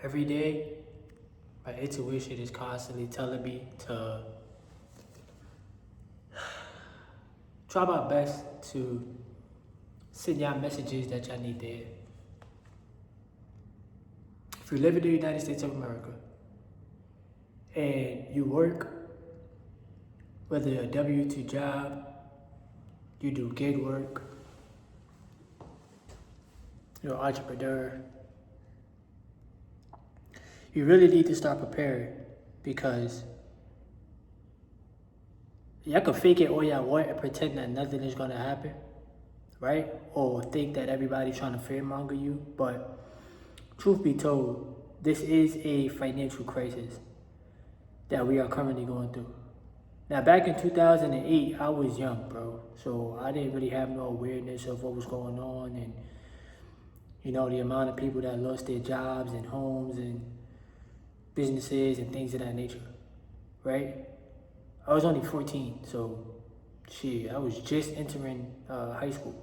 Every day, my intuition is constantly telling me to try my best to send y'all messages that y'all need to hear. If you live in the United States of America and you work, whether a W-2 job, you do gig work, you're an entrepreneur, you really need to start preparing because y'all can fake it all y'all want and pretend that nothing is gonna happen, right? Or think that everybody's trying to fearmonger you, but truth be told, this is a financial crisis that we are currently going through. Now, back in 2008, I was young, bro. So I didn't really have no awareness of what was going on and, the amount of people that lost their jobs and homes and businesses and things of that nature, right? I was only 14, so shit, I was just entering high school.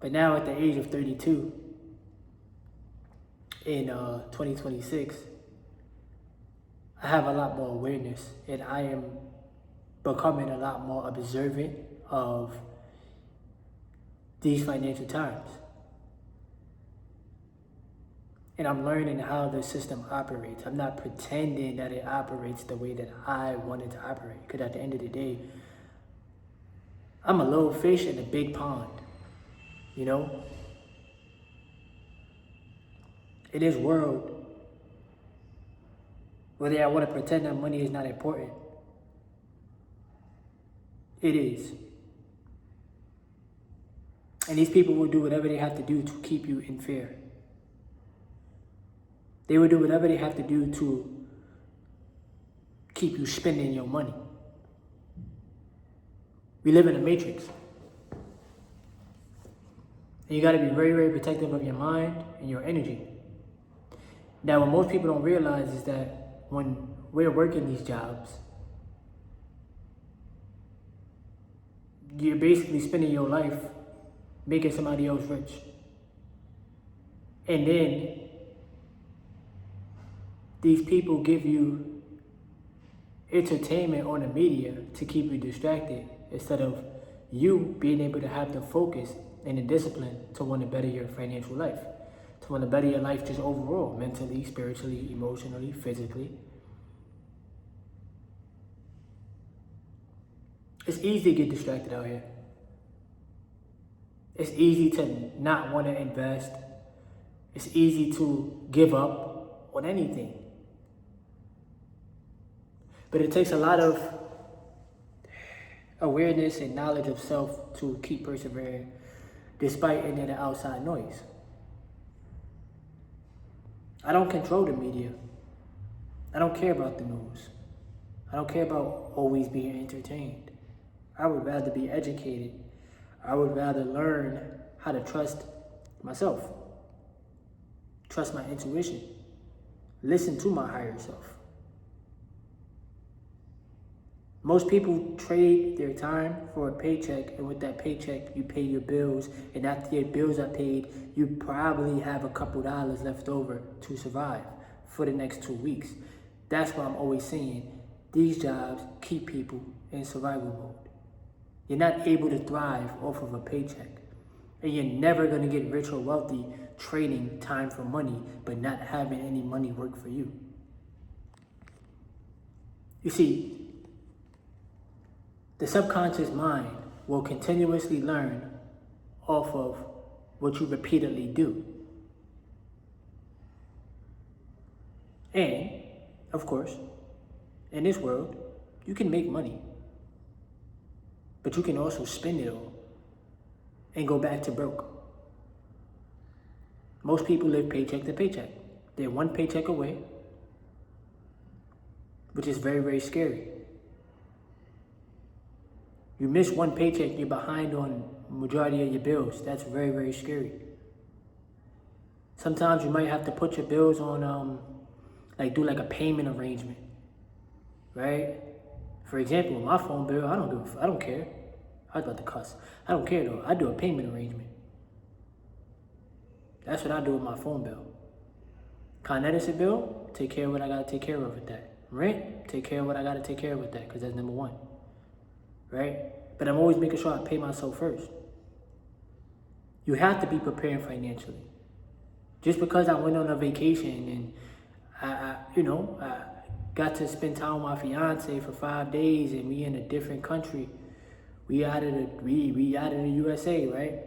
But now at the age of 32, in 2026, I have a lot more awareness and I am becoming a lot more observant of these financial times. And I'm learning how the system operates. I'm not pretending that it operates the way that I want it to operate. Because at the end of the day, I'm a little fish in a big pond, In this world, whether I want to pretend that money is not important, it is. And these people will do whatever they have to do to keep you in fear. They will do whatever they have to do to keep you spending your money. We live in a matrix. And you got to be very, very protective of your mind and your energy. Now, what most people don't realize is that when we're working these jobs, you're basically spending your life making somebody else rich. And then these people give you entertainment on the media to keep you distracted instead of you being able to have the focus and the discipline to want to better your financial life, to want to better your life just overall, mentally, spiritually, emotionally, physically. It's easy to get distracted out here. It's easy to not want to invest. It's easy to give up on anything. But it takes a lot of awareness and knowledge of self to keep persevering despite any of the outside noise. I don't control the media. I don't care about the news. I don't care about always being entertained. I would rather be educated. I would rather learn how to trust myself, trust my intuition, listen to my higher self. Most people trade their time for a paycheck, and with that paycheck, you pay your bills, and after your bills are paid, you probably have a couple dollars left over to survive for the next 2 weeks. That's why I'm always saying these jobs keep people in survival mode. You're not able to thrive off of a paycheck, and you're never going to get rich or wealthy trading time for money, but not having any money work for you. You see, the subconscious mind will continuously learn off of what you repeatedly do. And, of course, in this world, you can make money, but you can also spend it all and go back to broke. Most people live paycheck to paycheck. They're one paycheck away, which is very, very scary. You miss one paycheck, you're behind on majority of your bills. That's very, very scary. Sometimes you might have to put your bills on, do a payment arrangement, right? For example, my phone bill, I don't care. I was about to cuss. I don't care though. I do a payment arrangement. That's what I do with my phone bill. Con Edison bill, take care of what I gotta take care of with that. Rent, take care of what I gotta take care of with that, because that's number one. Right? But I'm always making sure I pay myself first. You have to be prepared financially. Just because I went on a vacation and I got to spend time with my fiance for 5 days and we in a different country. We out of the USA, right?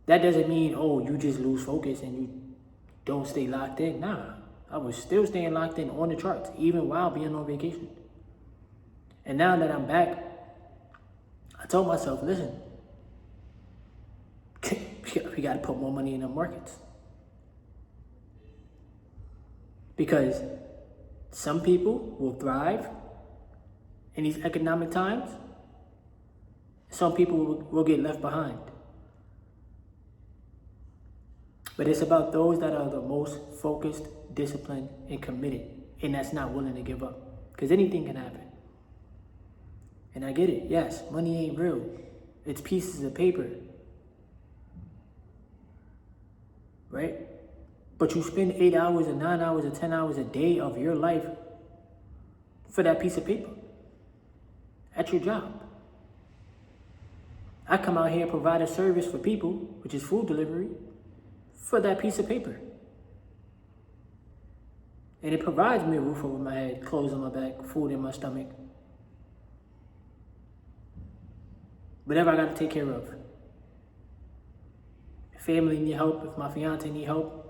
That doesn't mean, oh, you just lose focus and you don't stay locked in. Nah, I was still staying locked in on the charts, even while being on vacation. And now that I'm back, I told myself, listen, we got to put more money in the markets. Because some people will thrive in these economic times. Some people will get left behind. But it's about those that are the most focused, disciplined, and committed, and that's not willing to give up. Because anything can happen. And I get it. Yes, money ain't real. It's pieces of paper. Right? But you spend 8 hours or 9 hours or 10 hours a day of your life for that piece of paper at your job. I come out here and provide a service for people, which is food delivery, for that piece of paper. And it provides me a roof over my head, clothes on my back, food in my stomach. Whatever I got to take care of. If family need help, if my fiance need help,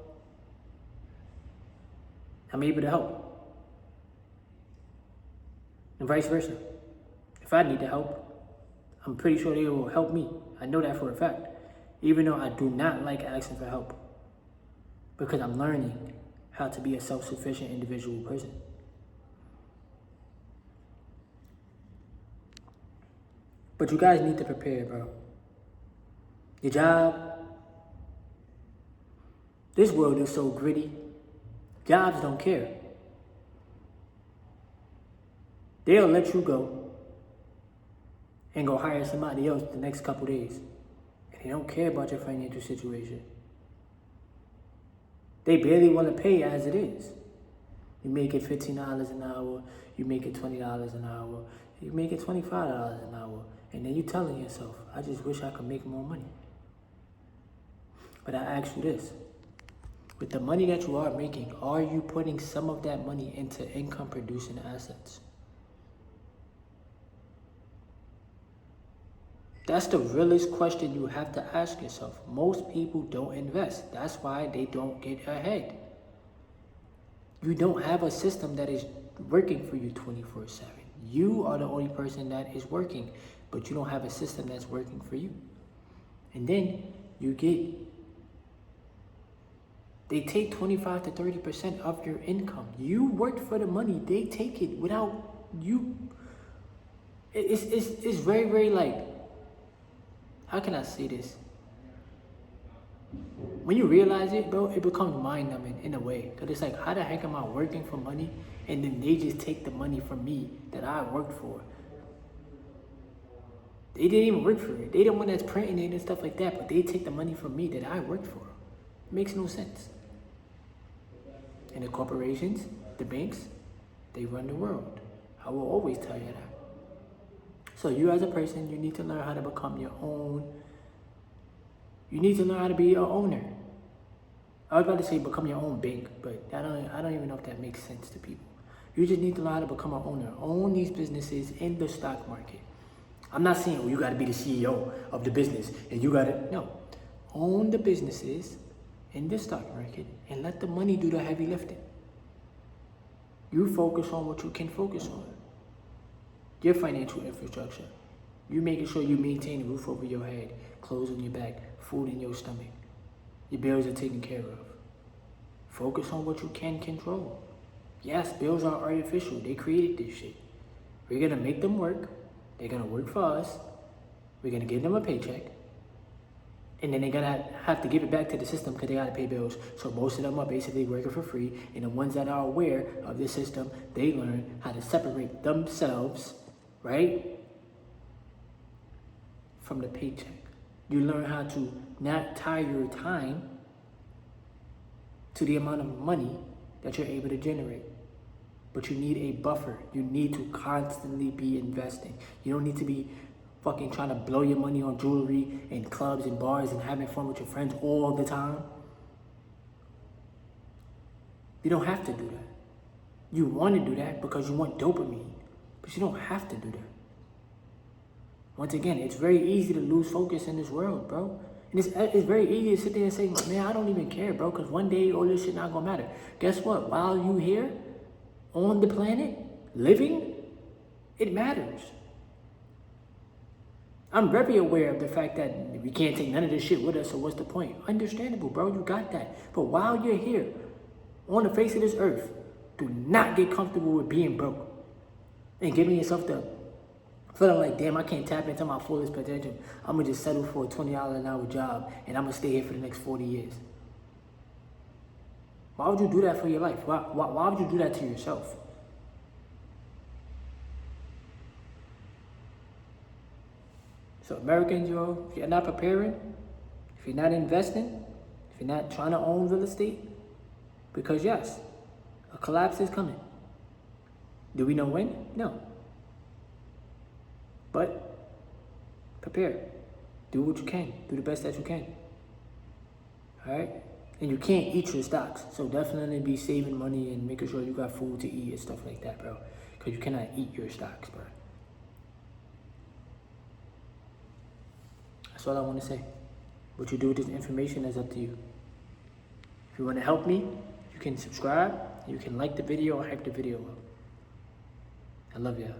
I'm able to help. And vice versa. If I need the help, I'm pretty sure they will help me. I know that for a fact. Even though I do not like asking for help. Because I'm learning how to be a self-sufficient individual person. But you guys need to prepare, bro. Your job. This world is so gritty. Jobs don't care. They'll let you go and go hire somebody else the next couple days. And they don't care about your financial situation. They barely want to pay as it is. You make it $15 an hour, you make it $20 an hour, you make it $25 an hour, and then you're telling yourself, I just wish I could make more money. But I ask you this, with the money that you are making, are you putting some of that money into income producing assets? That's the realest question you have to ask yourself. Most people don't invest. That's why they don't get ahead. You don't have a system that is working for you 24/7. You are the only person that is working, but you don't have a system that's working for you. And then they take 25 to 30% of your income. You worked for the money. They take it without you. It's very, very like, how can I say this? When you realize it, bro, it becomes mind-numbing in a way. Because it's like, how the heck am I working for money? And then they just take the money from me that I worked for. They didn't even work for it. They the one that's printing it and stuff like that. But they take the money from me that I worked for. It makes no sense. And the corporations, the banks, they run the world. I will always tell you that. So you as a person, you need to learn how to become your own. You need to learn how to be your owner. I was about to say become your own bank, but I don't even know if that makes sense to people. You just need to learn how to become an owner. Own these businesses in the stock market. I'm not saying, oh, you got to be the CEO of the business and you got to, no. Own the businesses in the stock market and let the money do the heavy lifting. You focus on what you can focus on. Your financial infrastructure. You making sure you maintain a roof over your head, clothes on your back, food in your stomach. Your bills are taken care of. Focus on what you can control. Yes, bills are artificial. They created this shit. We're going to make them work. They're going to work for us. We're going to give them a paycheck. And then they're going to have to give it back to the system because they got to pay bills. So most of them are basically working for free. And the ones that are aware of the system, they learn how to separate themselves, right, from the paycheck. You learn how to not tie your time to the amount of money that you're able to generate. But you need a buffer. You need to constantly be investing. You don't need to be fucking trying to blow your money on jewelry and clubs and bars and having fun with your friends all the time. You don't have to do that. You want to do that because you want dopamine, but you don't have to do that. Once again, it's very easy to lose focus in this world, bro. And it's very easy to sit there and say, man, I don't even care, bro, because one day all this shit not going to matter. Guess what? While you here on the planet, living, it matters. I'm very aware of the fact that we can't take none of this shit with us, so what's the point? Understandable, bro, you got that. But while you're here, on the face of this earth, do not get comfortable with being broke and giving yourself the feeling like, damn, I can't tap into my fullest potential. I'm going to just settle for a $20 an hour job and I'm going to stay here for the next 40 years. Why would you do that for your life? Why would you do that to yourself? So Americans, yo, if you're not preparing, if you're not investing, if you're not trying to own real estate, because yes, a collapse is coming. Do we know when? No. But prepare. Do what you can. Do the best that you can. All right? And you can't eat your stocks. So definitely be saving money and making sure you got food to eat and stuff like that, bro. Because you cannot eat your stocks, bro. That's all I want to say. What you do with this information is up to you. If you want to help me, you can subscribe. You can like the video or hype the video up. I love y'all.